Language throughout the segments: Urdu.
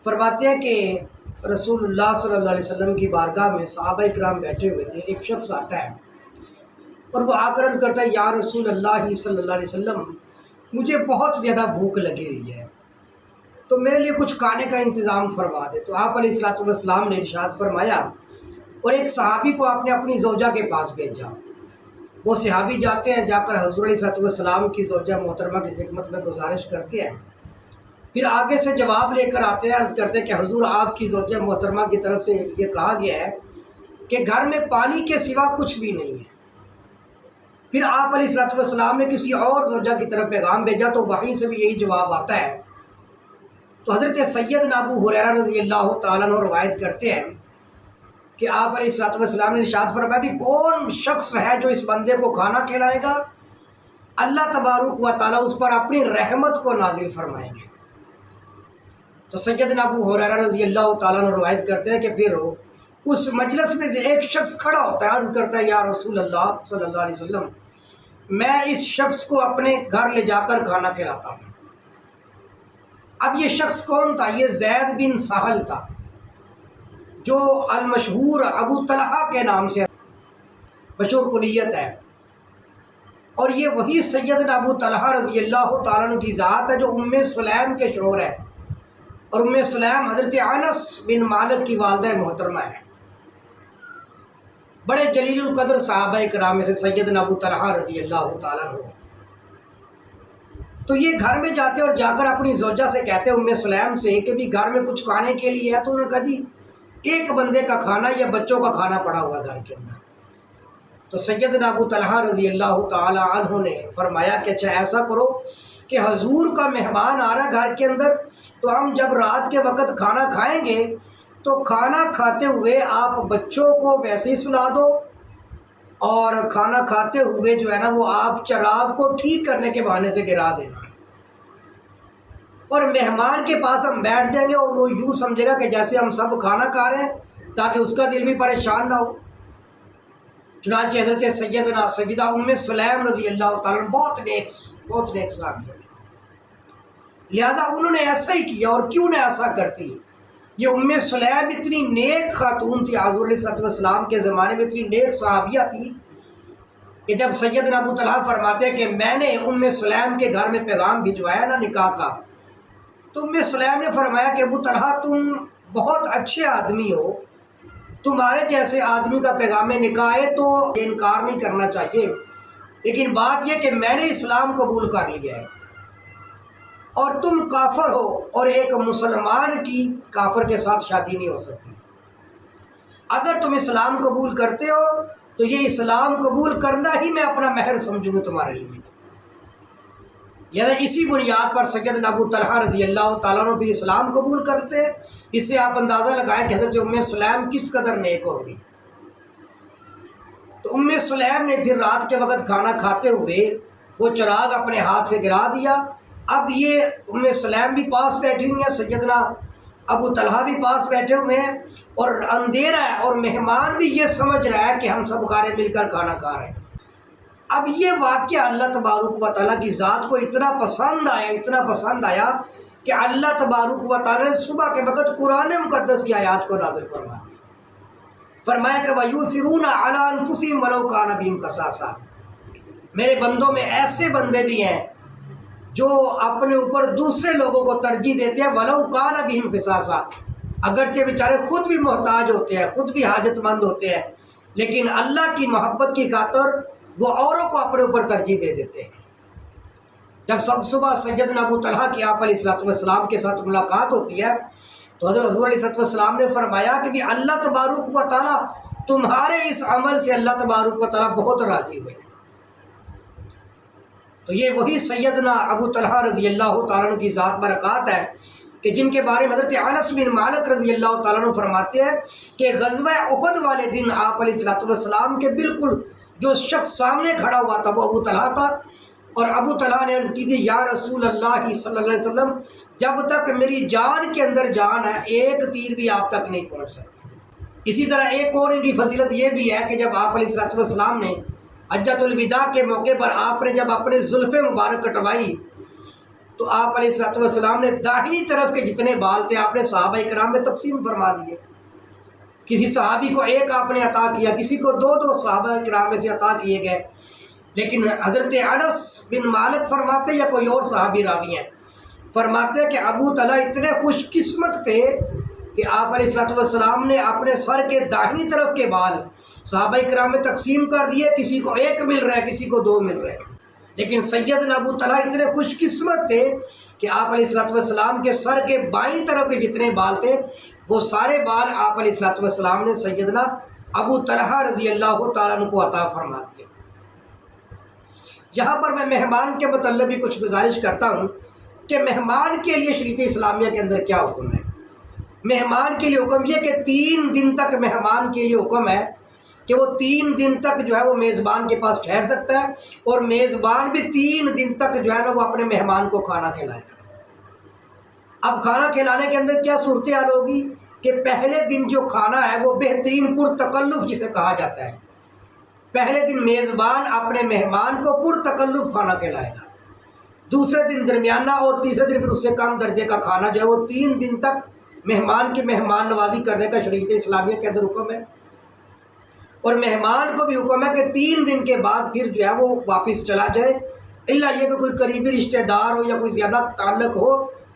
فرماتے ہیں کہ رسول اللہ صلی اللہ علیہ وسلم کی بارگاہ میں صحابہ اکرام بیٹھے ہوئے تھے. ایک شخص آتا ہے اور وہ آ کر عرض کرتا ہے یا رسول اللہ صلی اللہ علیہ وسلم مجھے بہت زیادہ بھوک لگی ہوئی ہے تو میرے لیے کچھ کھانے کا انتظام فرما دے. تو آپ علیہ الصلوۃ والسلام نے ارشاد فرمایا اور ایک صحابی کو آپ نے اپنی زوجہ کے پاس بھیجا. وہ صحابی جاتے ہیں, جا کر حضور علیہ الصلوۃ والسلام کی زوجہ محترمہ کی خدمت میں گزارش کرتے ہیں. پھر آگے سے جواب لے کر آتے ہیں, عرض کرتے ہیں کہ حضور آپ کی زوجہ محترمہ کی طرف سے یہ کہا گیا ہے کہ گھر میں پانی کے سوا کچھ بھی نہیں ہے. پھر آپ علیہ الصلوۃ والسلام نے کسی اور زوجہ کی طرف پیغام بھیجا تو وہیں سے بھی یہی جواب آتا ہے. تو حضرت سیدنا ابو ہریرہ رضی اللہ تعالیٰ عنہ روایت کرتے ہیں کہ آپ علیہ الصلوۃ والسلام نے ارشاد فرمایا بھی کون شخص ہے جو اس بندے کو کھانا کھلائے گا, اللہ تبارک و تعالیٰ اس پر اپنی رحمت کو نازل فرمائیں گے. تو سیدنا ابو ہریرہ رضی اللہ تعالیٰ عنہ روایت کرتے ہیں کہ پھر اس مجلس میں سے ایک شخص کھڑا ہوتا ہے, عرض کرتا ہے یا رسول اللہ صلی اللہ علیہ وسلم میں اس شخص کو اپنے گھر لے جا کر کھانا کھلاتا ہوں. اب یہ شخص کون تھا؟ یہ زید بن سہل تھا جو المشہور ابو طلحہ کے نام سے مشہور کنیت ہے, اور یہ وہی سیدنا ابو طلحہ رضی اللہ تعالیٰ عنہ کی ذات ہے جو ام سلیم کے شوہر ہے, اور ام سلیم حضرت انس بن مالک کی والدہ محترمہ ہے. بڑے جلیل القدر صحابہ کرام میں سے سیدنا ابو طلحہ رضی اللہ تعالیٰ عنہ. تو یہ گھر میں جاتے اور جا کر اپنی زوجہ سے کہتے ام سلیم سے کہ بھی گھر میں کچھ کھانے کے لیے ہے. تو انہوں نے کہا جی ایک بندے کا کھانا یا بچوں کا کھانا پڑا ہوا گھر کے اندر. تو سیدنا ابو طلحہ رضی اللہ تعالی عنہ نے فرمایا کہ اچھا ایسا کرو کہ حضور کا مہمان آ رہا ہے گھر کے اندر, تو ہم جب رات کے وقت کھانا کھائیں گے تو کھانا کھاتے ہوئے آپ بچوں کو ویسے ہی سلا دو, اور کھانا کھاتے ہوئے جو ہے نا وہ آپ چراغ کو ٹھیک کرنے کے بہانے سے گرا دینا, اور مہمان کے پاس ہم بیٹھ جائیں گے اور وہ یوں سمجھے گا کہ جیسے ہم سب کھانا کھا رہے ہیں تاکہ اس کا دل بھی پریشان نہ ہو. چنانچہ حضرت سیدہ ام سلیم رضی اللہ تعالیٰ بہت نیک صحابی ہے, لہذا انہوں نے ایسا ہی کیا. اور کیوں نے ایسا کرتی؟ یہ ام سلیم اتنی نیک خاتون تھی, حضور علیہ الصلوۃ والسلام کے زمانے میں اتنی نیک صحابیہ تھی کہ جب سیدنا ابو طلحہ فرماتے ہیں کہ میں نے ام سلیم کے گھر میں پیغام بھجوایا نا نکاح کا, تو ام سلیم نے فرمایا کہ ابو طلحہ تم بہت اچھے آدمی ہو, تمہارے جیسے آدمی کا پیغام نکاح ہے تو انکار نہیں کرنا چاہیے, لیکن بات یہ کہ میں نے اسلام قبول کر لیا ہے اور تم کافر ہو اور ایک مسلمان کی کافر کے ساتھ شادی نہیں ہو سکتی. اگر تم اسلام قبول کرتے ہو تو یہ اسلام قبول کرنا ہی میں اپنا مہر سمجھوں گی تمہارے لیے. لہذا اسی بنیاد پر سیدنا ابو طلحہ رضی اللہ تعالیٰ عنہ پھر اسلام قبول کرتے. اس سے آپ اندازہ لگائیں کہ حضرت ام سلیم کس قدر نیک ہوگی. تو ام سلیم نے پھر رات کے وقت کھانا کھاتے ہوئے وہ چراغ اپنے ہاتھ سے گرا دیا. اب یہ ام سلیم بھی پاس بیٹھی ہوئی ہیں, سیدنا ابو طلحہ بھی پاس بیٹھے ہوئے ہیں, اور اندھیرا ہے اور مہمان بھی یہ سمجھ رہا ہے کہ ہم سب سارے مل کر کھانا کھا رہے ہیں. اب یہ واقعہ اللہ تبارک و تعالیٰ کی ذات کو اتنا پسند آیا کہ اللہ تبارک و تعالیٰ نے صبح کے وقت قرآن مقدس کی آیات کو نازل فرما دیا. فرمایا کہ وَيُؤْثِرُونَ عَلَىٰ أَنفُسِهِمْ وَلَوْ كَانَ بِهِمْ خَصَاصَةٌ, میرے بندوں میں ایسے بندے بھی ہیں جو اپنے اوپر دوسرے لوگوں کو ترجیح دیتے ہیں, وَلَوْ كَانَ بِهِمْ خَصَاصَةٌ, اگرچہ بیچارے خود بھی محتاج ہوتے ہیں, خود بھی حاجت مند ہوتے ہیں, لیکن اللہ کی محبت کی خاطر وہ اوروں کو اپنے اوپر ترجیح دے دیتے ہیں. جب صبح سیدنا ابو طلحہ کی آپ علیہ الصلوۃ والسلام کے ساتھ ملاقات ہوتی ہے تو حضرت حضور علیہ الصلوۃ والسلام نے فرمایا کہ بھی اللہ تبارک و تعالیٰ تمہارے اس عمل سے اللہ تبارک و تعالیٰ بہت راضی ہوئے. تو یہ وہی سیدنا ابو طلحہ رضی اللہ تعالیٰ عنہ کی ذات برکات ہے کہ جن کے بارے میں حضرت انس بن مالک رضی اللہ تعالیٰ عنہ فرماتے ہیں کہ غزوہ احد والے دن آپ علیہ الصلوۃ والسلام کے بالکل جو شخص سامنے کھڑا ہوا تھا وہ ابو طلحہ تھا, اور ابو طلحہ نے عرض کی تھی یا رسول اللہ صلی اللہ علیہ وسلم جب تک میری جان کے اندر جان ہے ایک تیر بھی آپ تک نہیں پہنچ سکتا. اسی طرح ایک اور ان کی فضیلت یہ بھی ہے کہ جب آپ علیہ الصلوۃ والسلام نے حجۃ الوداع کے موقع پر آپ نے جب اپنے زلف مبارک کٹوائی تو آپ علیہ الصلوۃ والسلام نے داہنی طرف کے جتنے بال تھے آپ نے صحابہ کرام میں تقسیم فرما دیے. کسی صحابی کو ایک آپ نے عطا کیا، کسی کو دو صحابہ کرام میں سے عطا کیے گئے. لیکن حضرت انس بن مالک فرماتے یا کوئی اور صحابی راوی ہیں، فرماتے کہ ابو طلحہ اتنے خوش قسمت تھے کہ آپ علیہ الصلوۃ والسلام نے اپنے سر کے داہنی طرف کے بال صحابہ کرام میں تقسیم کر دیے، کسی کو ایک مل رہا ہے، کسی کو دو مل رہے ہیں. لیکن سیدنا ابو طلحہ اتنے خوش قسمت تھے کہ آپ علیہ الصلوۃ والسلام کے سر کے بائیں طرف کے جتنے بال تھے وہ سارے بال آپ علیہ الصلوۃ والسلام نے سیدنا ابو طلحہ رضی اللہ تعالیٰ عنہ کو عطا فرما دیے. یہاں پر میں مہمان کے متعلق بھی کچھ گزارش کرتا ہوں کہ مہمان کے لیے شریعت اسلامیہ کے اندر کیا حکم ہے. مہمان کے لیے حکم یہ کہ 3 دن تک مہمان کے لیے حکم ہے کہ وہ 3 دن تک جو ہے وہ میزبان کے پاس ٹھہر سکتا ہے، اور میزبان بھی 3 دن تک جو ہے نا وہ اپنے مہمان کو کھانا کھلائے گا. اب کھانا کھلانے کے اندر کیا صورتحال ہوگی کہ پہلے دن جو کھانا ہے وہ بہترین پرتکلف جسے کہا جاتا ہے. پہلے دن میزبان اپنے مہمان کو پرتکلف کھانا کھلائے گا، دوسرے دن درمیانہ، اور تیسرے دن پھر اس سے کم درجے کا کھانا جو ہے وہ 3 دن تک مہمان کی مہمان نوازی کرنے کا شریعت اسلامیہ کے اندر حکم ہے. اور مہمان کو بھی حکم ہے کہ 3 دن کے بعد پھر جو ہے وہ واپس چلا جائے، الا یہ کہ کوئی قریبی رشتہ دار ہو یا کوئی زیادہ تعلق ہو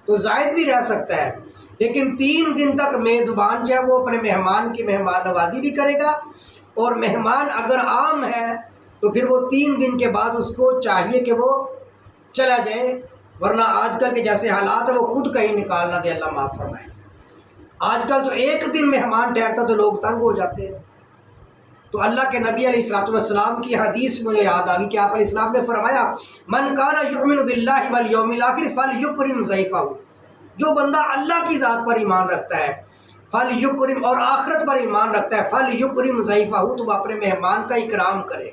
تو زائد بھی رہ سکتا ہے. لیکن 3 دن تک میزبان جو ہے وہ اپنے مہمان کی مہمان نوازی بھی کرے گا، اور مہمان اگر عام ہے تو پھر وہ 3 دن کے بعد اس کو چاہیے کہ وہ چلا جائے، ورنہ آج کل کے جیسے حالات ہیں وہ خود کہیں نکال نہ دے، اللہ معاف فرمائے. آج کل تو 1 دن مہمان ٹھہرتا تو لوگ تنگ ہو جاتے ہیں. تو اللہ کے نبی علیہ الصلوۃ والسلام کی حدیث مجھے یاد آ گئی کہ آپ علیہ السلام نے فرمایا من کان یؤمن باللہ والیوم الاخر فلیکرم ضیفہ، جو بندہ اللہ کی ذات پر ایمان رکھتا ہے فلیکرم، اور آخرت پر ایمان رکھتا ہے فلیکرم ضیفہ، تو وہ اپنے مہمان کا اکرام کرے.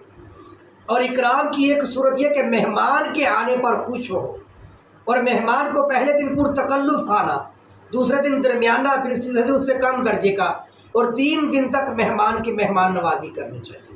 اور اکرام کی ایک صورت یہ کہ مہمان کے آنے پر خوش ہو، اور مہمان کو پہلے دن پرتکلف کھانا، دوسرے دن درمیانہ، پھر تیسرے دن اس سے کم درجے کا، اور 3 دن تک مہمان کی مہمان نوازی کرنی چاہیے.